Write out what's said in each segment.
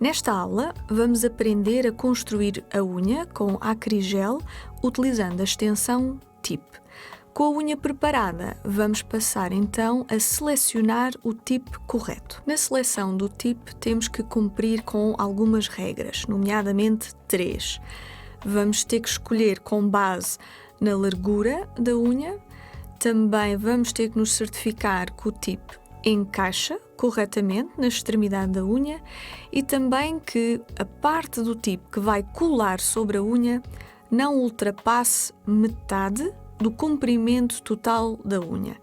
Nesta aula, vamos aprender a construir a unha com acrigel utilizando a extensão tip. Com a unha preparada, vamos passar então a selecionar o tip correto. Na seleção do tip, temos que cumprir com algumas regras, nomeadamente 3. Vamos ter que escolher com base na largura da unha. Também vamos ter que nos certificar que o tip encaixa corretamente na extremidade da unha e também que a parte do tip que vai colar sobre a unha não ultrapasse metade do comprimento total da unha.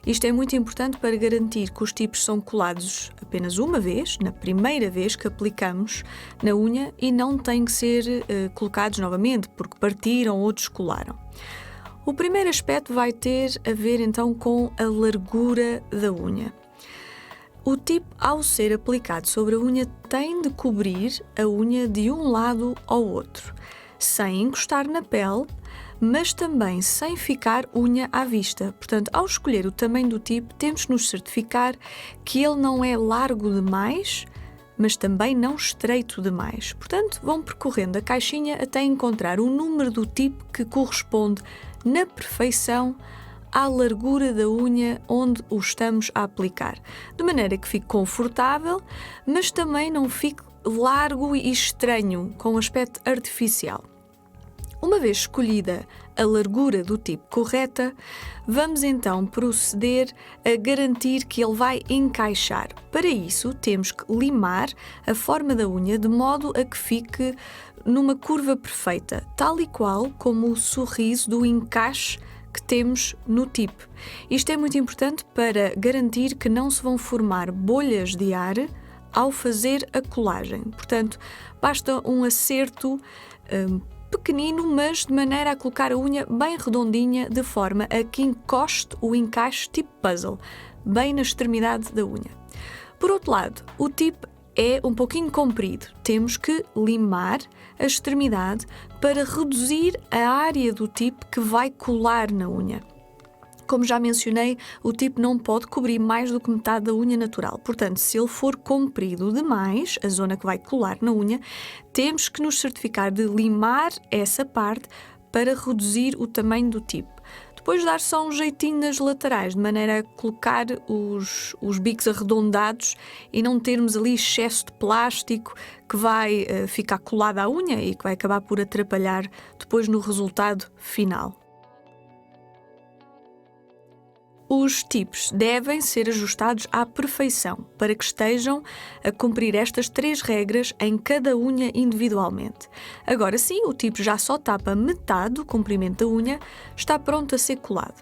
Isto é muito importante para garantir que os tips são colados apenas uma vez, na primeira vez que aplicamos na unha, e não têm que ser colocados novamente porque partiram ou descolaram. O primeiro aspecto vai ter a ver então com a largura da unha. O tip, ao ser aplicado sobre a unha, tem de cobrir a unha de um lado ao outro, sem encostar na pele, mas também sem ficar unha à vista. Portanto, ao escolher o tamanho do tip, temos de nos certificar que ele não é largo demais, mas também não estreito demais. Portanto, vão percorrendo a caixinha até encontrar o número do tip que corresponde na perfeição à largura da unha onde o estamos a aplicar, de maneira que fique confortável, mas também não fique largo e estranho, com aspecto artificial. Uma vez escolhida a largura do tipo correta, vamos então proceder a garantir que ele vai encaixar. Para isso, temos que limar a forma da unha de modo a que fique numa curva perfeita, tal e qual como o sorriso do encaixe que temos no tip. Isto é muito importante para garantir que não se vão formar bolhas de ar ao fazer a colagem. Portanto, basta um acerto pequenino, mas de maneira a colocar a unha bem redondinha, de forma a que encoste o encaixe tipo puzzle, bem na extremidade da unha. Por outro lado, o tip é um pouquinho comprido. Temos que limar a extremidade para reduzir a área do tip que vai colar na unha. Como já mencionei, o tip não pode cobrir mais do que metade da unha natural. Portanto, se ele for comprido demais, a zona que vai colar na unha, temos que nos certificar de limar essa parte para reduzir o tamanho do tip. Depois dar só um jeitinho nas laterais, de maneira a colocar os bicos arredondados e não termos ali excesso de plástico que vai ficar colado à unha e que vai acabar por atrapalhar depois no resultado final. Os tips devem ser ajustados à perfeição para que estejam a cumprir estas 3 regras em cada unha individualmente. Agora sim, o tip já só tapa metade do comprimento da unha, está pronto a ser colado.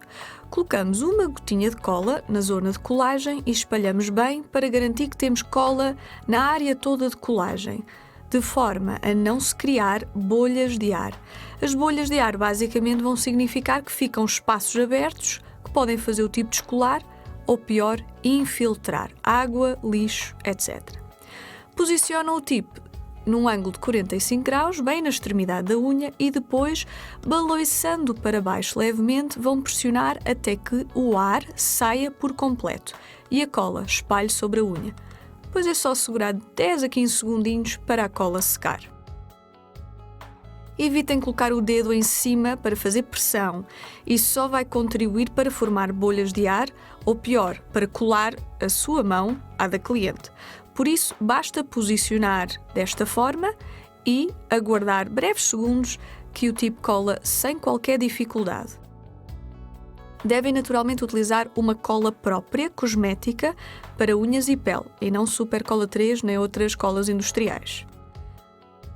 Colocamos uma gotinha de cola na zona de colagem e espalhamos bem para garantir que temos cola na área toda de colagem, de forma a não se criar bolhas de ar. As bolhas de ar basicamente vão significar que ficam espaços abertos que podem fazer o tipo descolar ou, pior, infiltrar água, lixo, etc. Posicionam o tipo num ângulo de 45 graus, bem na extremidade da unha, e depois, baloiçando para baixo levemente, vão pressionar até que o ar saia por completo e a cola espalhe sobre a unha. Depois é só segurar 10 a 15 segundinhos para a cola secar. Evitem colocar o dedo em cima para fazer pressão. Isso só vai contribuir para formar bolhas de ar ou, pior, para colar a sua mão à da cliente. Por isso, basta posicionar desta forma e aguardar breves segundos que o tipo cola sem qualquer dificuldade. Devem naturalmente utilizar uma cola própria, cosmética, para unhas e pele, e não Super Cola 3 nem outras colas industriais.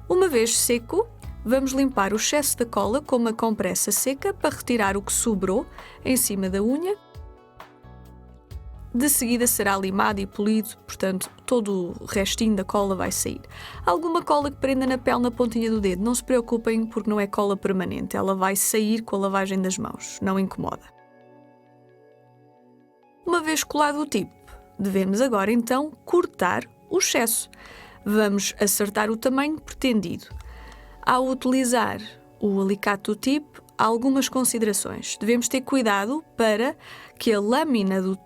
Uma vez seco, vamos limpar o excesso da cola com uma compressa seca para retirar o que sobrou em cima da unha. De seguida será limado e polido, portanto todo o restinho da cola vai sair. Alguma cola que prenda na pele na pontinha do dedo, não se preocupem porque não é cola permanente, ela vai sair com a lavagem das mãos, não incomoda. Uma vez colado o tipo, devemos agora então cortar o excesso. Vamos acertar o tamanho pretendido. Ao utilizar o alicate do tipo, há algumas considerações. Devemos ter cuidado para que a lâmina do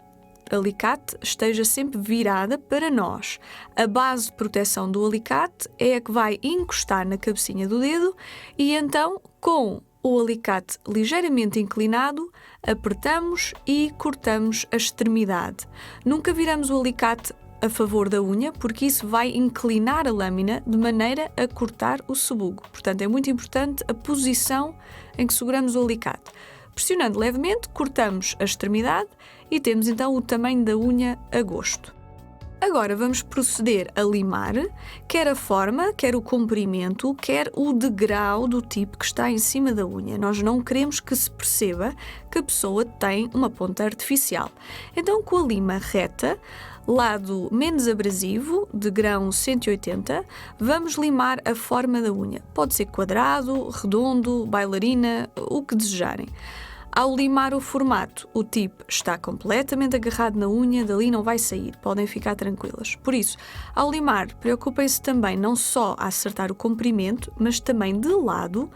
alicate esteja sempre virada para nós. A base de proteção do alicate é a que vai encostar na cabecinha do dedo e então, com o alicate ligeiramente inclinado, apertamos e cortamos a extremidade. Nunca viramos o alicate a favor da unha, porque isso vai inclinar a lâmina de maneira a cortar o sabugo. Portanto, é muito importante a posição em que seguramos o alicate. Pressionando levemente, cortamos a extremidade e temos então o tamanho da unha a gosto. Agora vamos proceder a limar, quer a forma, quer o comprimento, quer o degrau do tipo que está em cima da unha. Nós não queremos que se perceba que a pessoa tem uma ponta artificial. Então, com a lima reta, lado menos abrasivo, de grão 180, vamos limar a forma da unha. Pode ser quadrado, redondo, bailarina, o que desejarem. Ao limar o formato, o tip está completamente agarrado na unha, dali não vai sair, podem ficar tranquilas. Por isso, ao limar, preocupem-se também não só a acertar o comprimento, mas também de lado,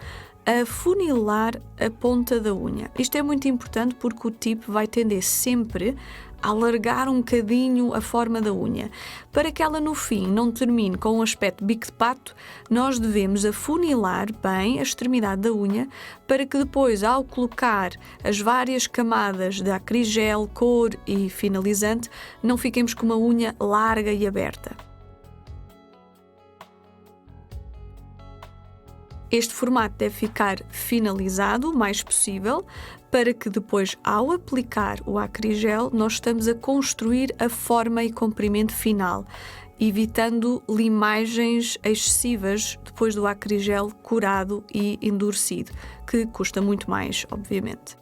a funilar a ponta da unha. Isto é muito importante porque o tip vai tender sempre a alargar um bocadinho a forma da unha. Para que ela no fim não termine com um aspecto bico de pato, nós devemos afunilar bem a extremidade da unha para que depois, ao colocar as várias camadas de acrigel, cor e finalizante, não fiquemos com uma unha larga e aberta. Este formato deve ficar finalizado o mais possível para que depois, ao aplicar o acrigel, nós estamos a construir a forma e comprimento final, evitando limagens excessivas depois do acrigel curado e endurecido, que custa muito mais, obviamente.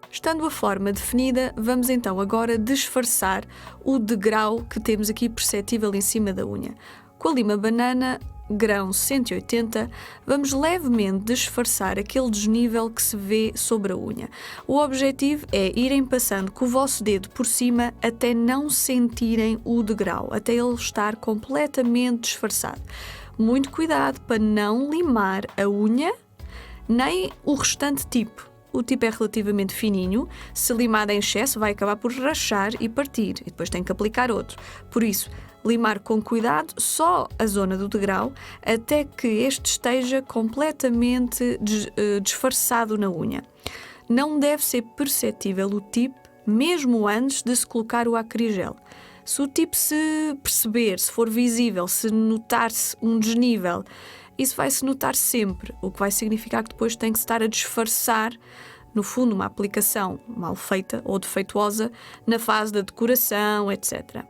Estando a forma definida, vamos então agora disfarçar o degrau que temos aqui perceptível em cima da unha. Com a lima banana, grão 180, vamos levemente disfarçar aquele desnível que se vê sobre a unha. O objetivo é irem passando com o vosso dedo por cima até não sentirem o degrau, até ele estar completamente disfarçado. Muito cuidado para não limar a unha nem o restante tipo. O tipo é relativamente fininho, se limado em excesso vai acabar por rachar e partir, e depois tem que aplicar outro. Por isso, limar com cuidado só a zona do degrau até que este esteja completamente disfarçado na unha. Não deve ser perceptível o tipo mesmo antes de se colocar o acrigel. Se o tipo se perceber, se for visível, se notar-se um desnível, isso vai-se notar sempre, o que vai significar que depois tem que se estar a disfarçar, no fundo, uma aplicação mal feita ou defeituosa na fase da decoração, etc.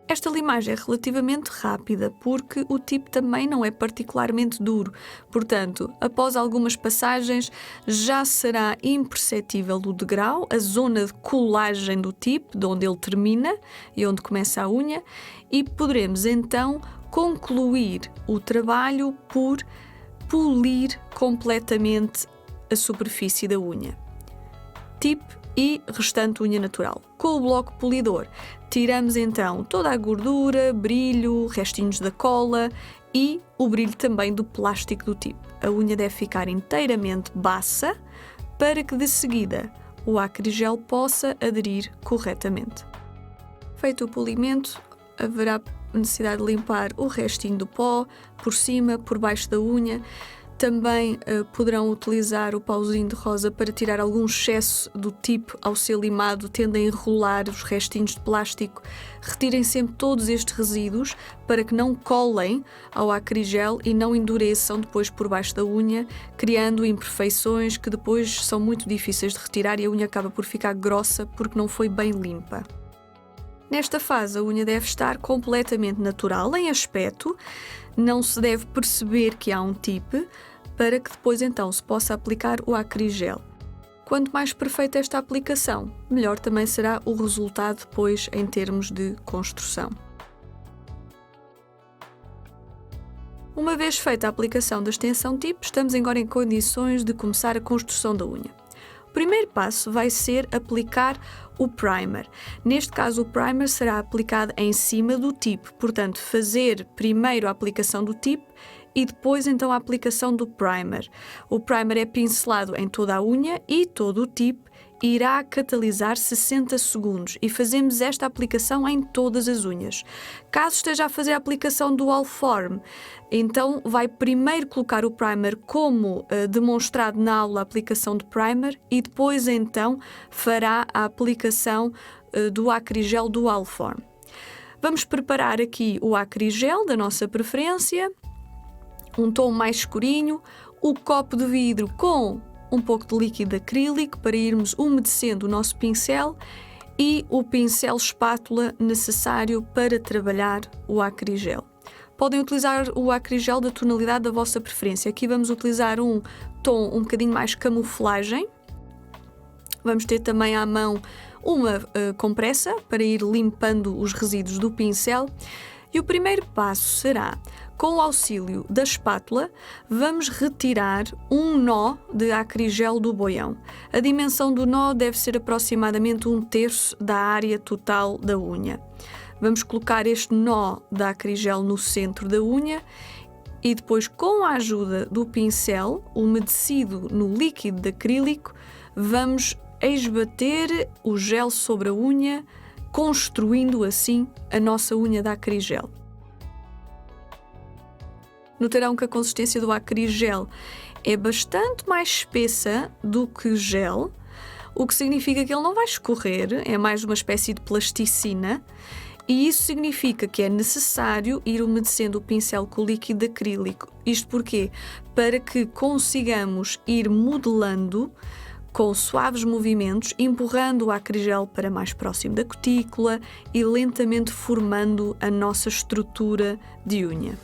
Esta limagem é relativamente rápida porque o tipo também não é particularmente duro, portanto, após algumas passagens já será imperceptível o degrau, a zona de colagem do tipo, de onde ele termina e onde começa a unha, e poderemos então concluir o trabalho por polir completamente a superfície da unha. Tip e restante unha natural. Com o bloco polidor, tiramos então toda a gordura, brilho, restinhos da cola e o brilho também do plástico do tipo. A unha deve ficar inteiramente baça para que de seguida o acrigel possa aderir corretamente. Feito o polimento, haverá necessidade de limpar o restinho do pó por cima, por baixo da unha. Também poderão utilizar o pauzinho de rosa para tirar algum excesso do tipo ao ser limado, tendo a enrolar os restinhos de plástico. Retirem sempre todos estes resíduos para que não colem ao acrigel e não endureçam depois por baixo da unha, criando imperfeições que depois são muito difíceis de retirar e a unha acaba por ficar grossa porque não foi bem limpa. Nesta fase, a unha deve estar completamente natural em aspecto, não se deve perceber que há um tipo, para que depois então se possa aplicar o acrigel. Quanto mais perfeita esta aplicação, melhor também será o resultado depois em termos de construção. Uma vez feita a aplicação da extensão tipo, estamos agora em condições de começar a construção da unha. O primeiro passo vai ser aplicar o primer. Neste caso, o primer será aplicado em cima do tipo, portanto, fazer primeiro a aplicação do tipo e depois então a aplicação do primer. O primer é pincelado em toda a unha e todo o tipo irá catalisar 60 segundos e fazemos esta aplicação em todas as unhas. Caso esteja a fazer a aplicação do All-Form, então vai primeiro colocar o primer como demonstrado na aula, a aplicação de primer, e depois então fará a aplicação do Acrigel do All-Form. Vamos preparar aqui o Acrigel da nossa preferência, um tom mais escurinho, o copo de vidro com um pouco de líquido acrílico para irmos umedecendo o nosso pincel e o pincel espátula necessário para trabalhar o Acrigel. Podem utilizar o Acrigel da tonalidade da vossa preferência. Aqui vamos utilizar um tom um bocadinho mais camuflagem. Vamos ter também à mão uma compressa para ir limpando os resíduos do pincel. E o primeiro passo será, com o auxílio da espátula, vamos retirar um nó de acrigel do boião. A dimensão do nó deve ser aproximadamente 1/3 da área total da unha. Vamos colocar este nó da acrigel no centro da unha e depois, com a ajuda do pincel umedecido no líquido de acrílico, vamos esbater o gel sobre a unha, construindo assim a nossa unha de acrigel. Notarão que a consistência do acrigel é bastante mais espessa do que gel, o que significa que ele não vai escorrer, é mais uma espécie de plasticina, e isso significa que é necessário ir umedecendo o pincel com o líquido acrílico. Isto porquê? Para que consigamos ir modelando com suaves movimentos, empurrando o acrigel para mais próximo da cutícula e lentamente formando a nossa estrutura de unha.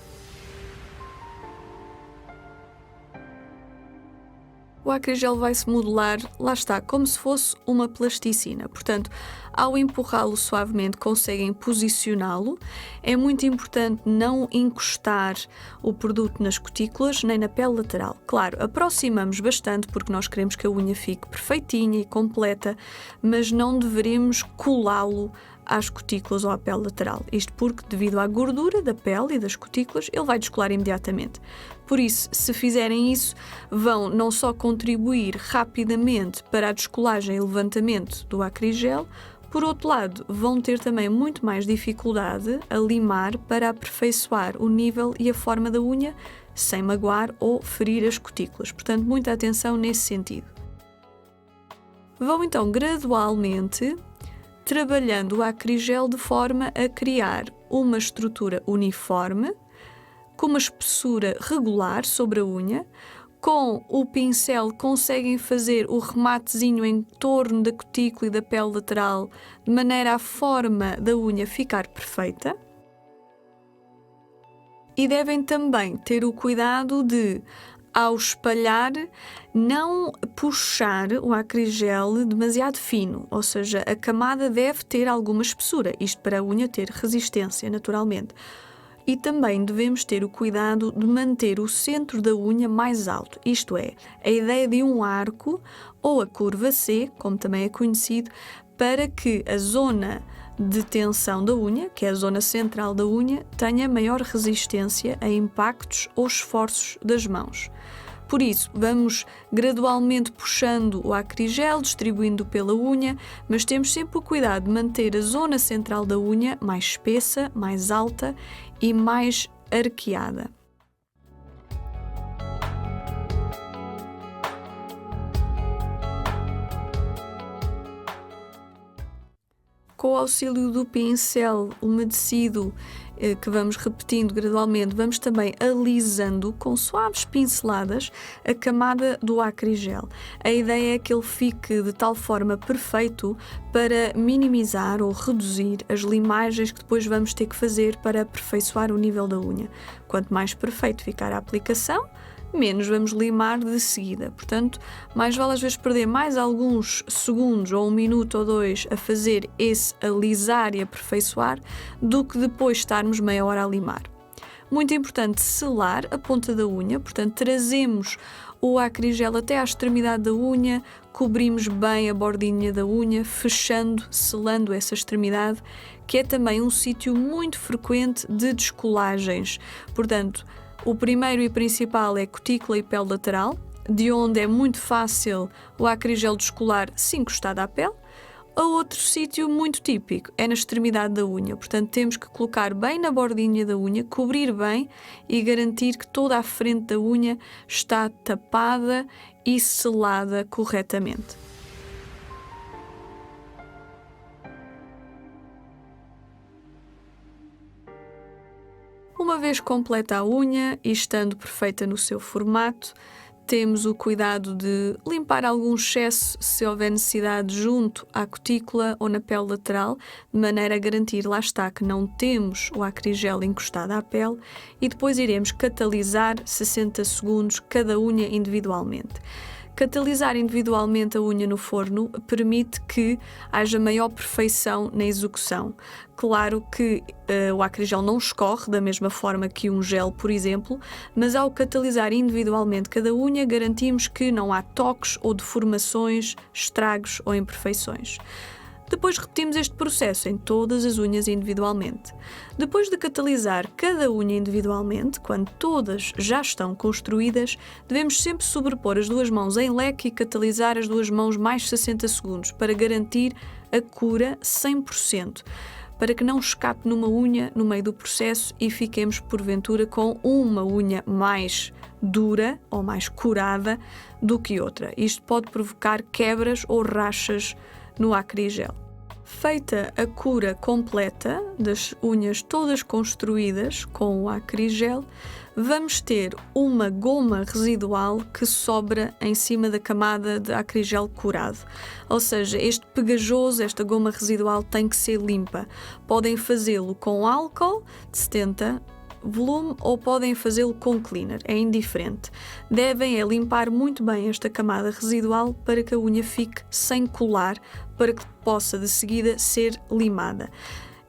O acrigel vai-se modelar, lá está, como se fosse uma plasticina. Portanto, ao empurrá-lo suavemente, conseguem posicioná-lo. É muito importante não encostar o produto nas cutículas nem na pele lateral. Claro, aproximamos bastante porque nós queremos que a unha fique perfeitinha e completa, mas não devemos colá-lo às cutículas ou à pele lateral. Isto porque, devido à gordura da pele e das cutículas, ele vai descolar imediatamente. Por isso, se fizerem isso, vão não só contribuir rapidamente para a descolagem e levantamento do acrigel, por outro lado, vão ter também muito mais dificuldade a limar para aperfeiçoar o nível e a forma da unha, sem magoar ou ferir as cutículas. Portanto, muita atenção nesse sentido. Vão então gradualmente trabalhando o acrigel de forma a criar uma estrutura uniforme, com uma espessura regular sobre a unha. Com o pincel conseguem fazer o rematezinho em torno da cutícula e da pele lateral, de maneira a forma da unha ficar perfeita. E devem também ter o cuidado de, ao espalhar, não puxar o acrigel demasiado fino, ou seja, a camada deve ter alguma espessura, isto para a unha ter resistência naturalmente. E também devemos ter o cuidado de manter o centro da unha mais alto, isto é, a ideia de um arco ou a curva C, como também é conhecido, para que a zona de tensão da unha, que é a zona central da unha, tenha maior resistência a impactos ou esforços das mãos. Por isso, vamos gradualmente puxando o acrigel, distribuindo pela unha, mas temos sempre o cuidado de manter a zona central da unha mais espessa, mais alta e mais arqueada. Com o auxílio do pincel umedecido, que vamos repetindo gradualmente, vamos também alisando com suaves pinceladas a camada do acrigel. A ideia é que ele fique de tal forma perfeito para minimizar ou reduzir as limagens que depois vamos ter que fazer para aperfeiçoar o nível da unha. Quanto mais perfeito ficar a aplicação, menos vamos limar de seguida. Portanto, mais vale às vezes perder mais alguns segundos ou 1 minuto ou 2 a fazer esse alisar e aperfeiçoar do que depois estarmos meia hora a limar. Muito importante selar a ponta da unha, portanto trazemos o acrigel até à extremidade da unha, cobrimos bem a bordinha da unha, fechando, selando essa extremidade, que é também um sítio muito frequente de descolagens. Portanto, o primeiro e principal é cutícula e pele lateral, de onde é muito fácil o acrigel descolar se encostado à pele. A outro sítio muito típico é na extremidade da unha, portanto temos que colocar bem na bordinha da unha, cobrir bem e garantir que toda a frente da unha está tapada e selada corretamente. Uma vez completa a unha e estando perfeita no seu formato, temos o cuidado de limpar algum excesso se houver necessidade junto à cutícula ou na pele lateral, de maneira a garantir, lá está, que não temos o acrigel encostado à pele e depois iremos catalisar 60 segundos cada unha individualmente. Catalisar individualmente a unha no forno permite que haja maior perfeição na execução. Claro que o acrigel não escorre da mesma forma que um gel, por exemplo, mas ao catalisar individualmente cada unha, garantimos que não há toques ou deformações, estragos ou imperfeições. Depois repetimos este processo em todas as unhas individualmente. Depois de catalisar cada unha individualmente, quando todas já estão construídas, devemos sempre sobrepor as duas mãos em leque e catalisar as duas mãos mais 60 segundos para garantir a cura 100%, para que não escape numa unha no meio do processo e fiquemos porventura com uma unha mais dura ou mais curada do que outra. Isto pode provocar quebras ou rachas no acrigel. Feita a cura completa das unhas todas construídas com o acrigel, vamos ter uma goma residual que sobra em cima da camada de acrigel curado. Ou seja, este pegajoso, esta goma residual tem que ser limpa. Podem fazê-lo com álcool de 70 volume ou podem fazê-lo com cleaner, é indiferente. Devem limpar muito bem esta camada residual para que a unha fique sem colar, para que possa de seguida ser limada.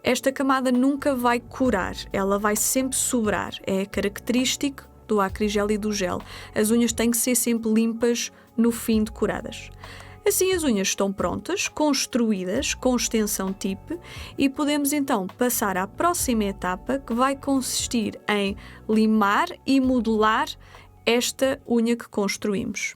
Esta camada nunca vai curar, ela vai sempre sobrar, é característico do acrigel e do gel. As unhas têm que ser sempre limpas no fim de curadas. Assim as unhas estão prontas, construídas com extensão tip e podemos então passar à próxima etapa, que vai consistir em limar e modelar esta unha que construímos.